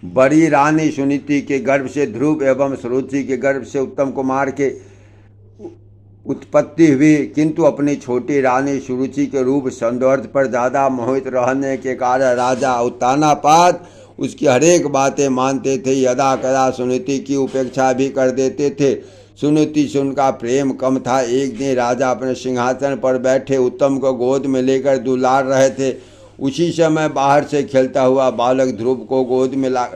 बड़ी रानी सुनीति के गर्भ से ध्रुव एवं सुरुचि के गर्भ से उत्तम कुमार के उत्पत्ति हुई, किंतु अपनी छोटी रानी सुरुचि के रूप सौंदर्य पर ज़्यादा मोहित रहने के कारण राजा उत्तानापाद उसकी हरेक बातें मानते थे। यदा कदा सुनीति की उपेक्षा भी कर देते थे। सुनीति से उनका प्रेम कम था। एक दिन राजा अपने सिंहासन पर बैठे उत्तम को गोद में लेकर दुलार रहे थे। उसी समय बाहर से खेलता हुआ बालक ध्रुव को गोद में ला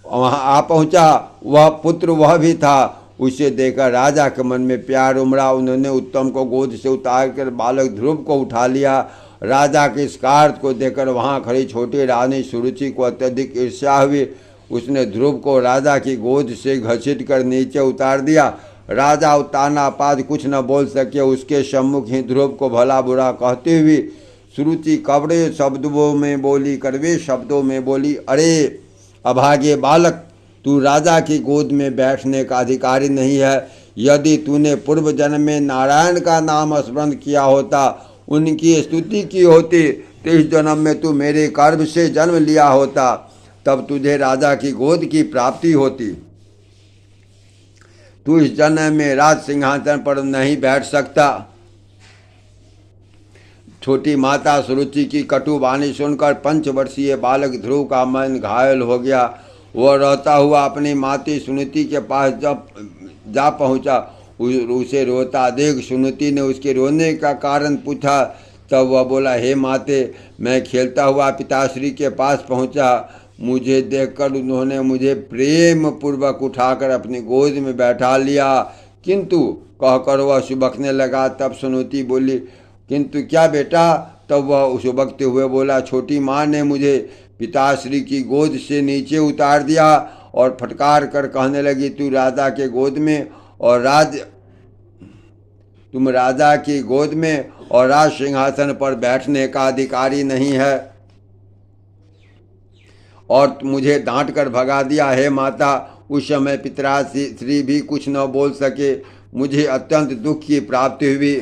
वहाँ आ पहुँचा। वह पुत्र वह भी था। उसे देखकर राजा के मन में प्यार उमड़ा। उन्होंने उत्तम को गोद से उतार कर बालक ध्रुव को उठा लिया। राजा के इस कार्य को देखकर वहाँ खड़ी छोटी रानी सुरुचि को अत्यधिक ईर्ष्या हुई। उसने ध्रुव को राजा की गोद से घसीट कर नीचे उतार दिया। राजा उत्तानापाद कुछ न बोल सके। उसके सम्मुख ही ध्रुव को भला बुरा कहते हुए सुरुचि कड़वे शब्दों में बोली, कड़वे शब्दों में बोली, अरे अभागे बालक, तू राजा की गोद में बैठने का अधिकारी नहीं है। यदि तूने पूर्व जन्म में नारायण का नाम स्मरण किया होता, उनकी स्तुति की होती, तो इस जन्म में तू मेरे गर्भ से जन्म लिया होता, तब तुझे राजा की गोद की प्राप्ति होती। तू इस जन्म में राज सिंहासन पर नहीं बैठ सकता। छोटी माता सुरुचि की कटु वाणी सुनकर 5 वर्षीय बालक ध्रुव का मन घायल हो गया। वह रोता हुआ अपनी माती सुनीति के पास जब जा पहुंचा, उसे रोता देख सुनीति ने उसके रोने का कारण पूछा। तब वह बोला, हे माते, मैं खेलता हुआ पिताश्री के पास पहुंचा। मुझे देखकर उन्होंने मुझे प्रेम पूर्वक उठाकर अपनी गोद में बैठा लिया, किंतु कहकर वह सुबकने लगा। तब सुनीति बोली, किंतु क्या बेटा? तब वह सुबकते हुए बोला, छोटी माँ ने मुझे पिताश्री की गोद से नीचे उतार दिया और फटकार कर कहने लगी, तुम राजा की गोद में और राज सिंहासन पर बैठने का अधिकारी नहीं है, और मुझे डांट कर भगा दिया। हे माता, उस समय पिताश्री भी कुछ न बोल सके। मुझे अत्यंत दुख की प्राप्ति हुई।